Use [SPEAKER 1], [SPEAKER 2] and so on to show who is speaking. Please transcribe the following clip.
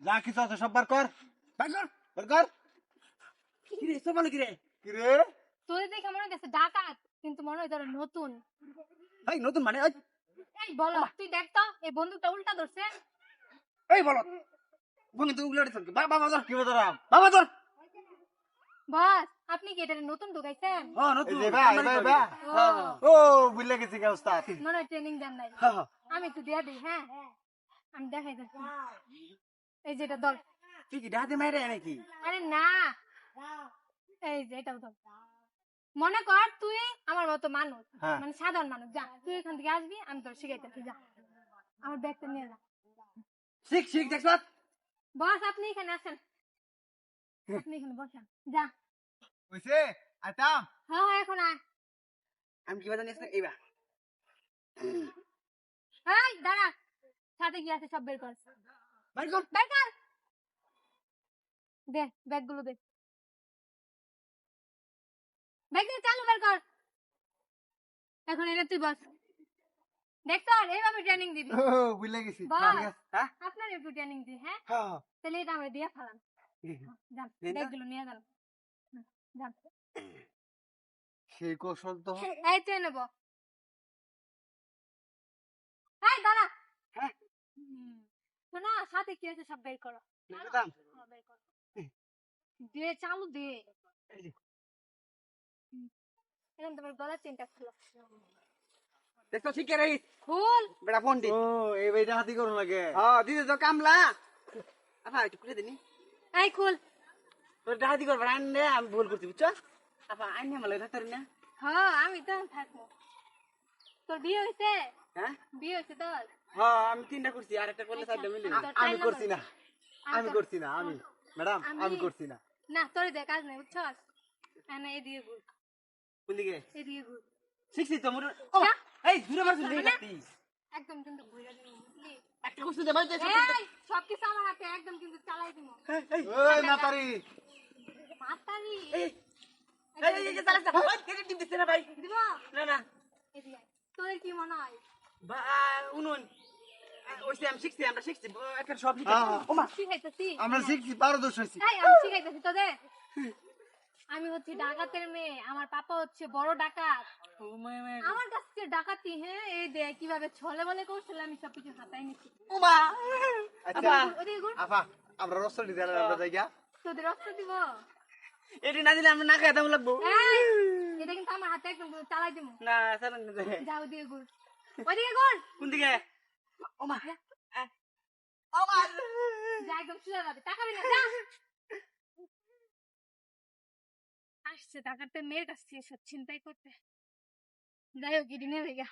[SPEAKER 1] যা কিছু আছে সব বার কর।
[SPEAKER 2] বার কর।
[SPEAKER 1] বার কর।
[SPEAKER 2] কি রে সব ভালো কি রে?
[SPEAKER 1] কি রে?
[SPEAKER 3] তোরে দেখে মনে হইতেছে ডাকাত, কিন্তু মনে হয় তোরা নতুন।
[SPEAKER 2] এই নতুন মানে
[SPEAKER 3] এই বলো, তুই দেখ তো এই বন্দুকটা উল্টা ধরছে।
[SPEAKER 2] এই বলো বন্ধু তুই উগলাড়ি চল বাবা ধর
[SPEAKER 1] কি বেদরাম?
[SPEAKER 2] বাবা ধর।
[SPEAKER 3] বস, আপনি কি এটা নতুন ঢুকাইছেন?
[SPEAKER 2] হ্যাঁ
[SPEAKER 1] এই
[SPEAKER 2] নতুন
[SPEAKER 1] যে ভাই, ভাই, ভাই। ও বুঝলে গেছি কে উস্তাদ।
[SPEAKER 3] মনে হয় ট্রেনিং দেন নাই।
[SPEAKER 2] হ্যাঁ হ্যাঁ
[SPEAKER 3] আমি তো দিয়া দিই, হ্যাঁ আমি দেখাই দিচ্ছি। এই যে এটা ধর।
[SPEAKER 2] তুই কি ডাহাতে মাইরে নাকি?
[SPEAKER 3] আরে না, এই যে এটাও ধর। মনে কর তুই আমার মতো মানুষ,
[SPEAKER 1] হ্যাঁ।
[SPEAKER 3] মানে সাধারণ মানুষ। যা তুই এখান থেকে আসবি, আমি তোর শিখাইতেছি। যা আমার ব্যাগটা নিয়ে যা।
[SPEAKER 2] শিখ শিখ দেখছ?
[SPEAKER 3] বস, আপনি এখানে আসেন, আপনি এখানে বসেন। যা।
[SPEAKER 1] কইছে আইতাম।
[SPEAKER 3] হ্যাঁ হ্যাঁ, এখন আয়।
[SPEAKER 2] আমি কি বাজার নিয়েছিলাম এইবার?
[SPEAKER 3] এই দাঁড়া, সাথে কি আছে সব বের কর।
[SPEAKER 2] বার কর।
[SPEAKER 3] বের কর। দে ব্যাগগুলো দে। ব্যাগ দিয়ে চালু বের কর। এখন এটা তুই বস। দেখ তোর এইভাবে ট্রেনিং দিবি।
[SPEAKER 1] ও বুঝলে গেছি।
[SPEAKER 3] বস,
[SPEAKER 2] হ্যাঁ
[SPEAKER 3] আপনার একটু ট্রেনিং দি, হ্যাঁ?
[SPEAKER 2] হ্যাঁ
[SPEAKER 3] তাহলে এটা আমরা দিয়ে ফেলাম। যান,
[SPEAKER 2] দেন তো।
[SPEAKER 3] ব্যাগগুলো নিয়ে যান। যান।
[SPEAKER 1] সেই কৌশল তো।
[SPEAKER 3] এই তুই নেব। এই দাঁড়া।
[SPEAKER 2] হ্যাঁ
[SPEAKER 3] শোনা, সাথে কি আছে সব বের করো।
[SPEAKER 2] ম্যাডাম
[SPEAKER 3] হ্যাঁ, বের করো। দে চালু দে। এখন তোমার গলার চেনটা খুলো।
[SPEAKER 2] দেখছ ঠিক রে
[SPEAKER 3] খুল।
[SPEAKER 2] বেটা ফোনটি
[SPEAKER 1] ও এই বেটা হাতি করুন লাগে।
[SPEAKER 2] হ্যাঁ দিদি তো কামলা আপা একটু খুলে দিনি
[SPEAKER 3] এই খুল।
[SPEAKER 2] তোর ডাহাতি করবার আনলে আমি ভুল করছি বুঝছো আপা আইনে মালে থাকতারি না
[SPEAKER 3] হ্যাঁ, আমি তো থাকবো। তোর বিয়ে হয়েছে?
[SPEAKER 2] হ্যাঁ
[SPEAKER 3] বিয়ে হয়েছে তোর?
[SPEAKER 2] হ্যাঁ আমি তিনটা করছি আর একটা করলে চারটা মিলে
[SPEAKER 3] তোর
[SPEAKER 1] আমি
[SPEAKER 3] চার
[SPEAKER 1] করছি না।
[SPEAKER 3] নাম্বার।
[SPEAKER 1] আমি করছি না। আমি ম্যাডাম আমি করছি না।
[SPEAKER 3] না, তোর দেখ কাজ নেই, বুঝছস? না, এদিকে ঘুর,
[SPEAKER 2] কোন দিকে
[SPEAKER 3] এদিকে ঘুর।
[SPEAKER 2] শিখছি তো মোর ও
[SPEAKER 3] যা।
[SPEAKER 2] এই দূরে মারছিস রে কাটি
[SPEAKER 3] একদম কিন্তু ঘুরে দিবি, বুঝলি?
[SPEAKER 2] একটা করছিস দে ভাই
[SPEAKER 3] এই সবকিছু আমার হাতে, একদম কিন্তু চালাই দিব।
[SPEAKER 2] এই
[SPEAKER 1] ওই নাতারি।
[SPEAKER 3] মাতারি
[SPEAKER 2] এই এই এই চালা চালা কেটে টিপ দিছ না ভাই
[SPEAKER 3] দিব।
[SPEAKER 2] না না
[SPEAKER 3] এদিকে আয়। তোর কি মনে হয়?
[SPEAKER 2] বা উনুন ওইসে আমি শিখছি আমরা শিখছি একটা সব শিখছি
[SPEAKER 1] হ্যাঁ, হ্যাঁ।
[SPEAKER 2] ওমা
[SPEAKER 3] শিখাইতেছি।
[SPEAKER 1] আমরা শিখছি পারদর্শ হইছি।
[SPEAKER 3] এই আমি শিখাইতেছি তোদের। আমি হচ্ছি ডাকাতের মেয়ে, আমার পাপা হচ্ছে বড় ডাকাত।
[SPEAKER 2] ওমা
[SPEAKER 3] আমার কাছ থেকে ডাকাতি, হ্যাঁ? এই দেখ কিভাবে ছলে বলে কৌশলে আমি সবকিছু হাতায় নিচ্ছি।
[SPEAKER 2] ওমা
[SPEAKER 1] আচ্ছা
[SPEAKER 3] ওদিকে ঘুর।
[SPEAKER 1] আপা আমরা রসল দিতে আমরা জায়গা।
[SPEAKER 3] তোদের অস্ত্র দিব।
[SPEAKER 2] এটি না দিলে আমরা না খাইতে লাগবো
[SPEAKER 3] এই, এটা কিন্তু আমার হাতে একদম পুরো চালাই দিব।
[SPEAKER 2] না চালান না যায়
[SPEAKER 3] যা ওদিকে ঘুর, ওদিকে ঘুর।
[SPEAKER 2] কোন দিকে ওমা ওমা
[SPEAKER 3] যা একদম সোজা যাবে, তাকাবি না, যা। আসছে ডাকাতের মেয়ের কাছ থেকে সব ছিনতাই করতে। যাই হোক, এটি নেবে গা।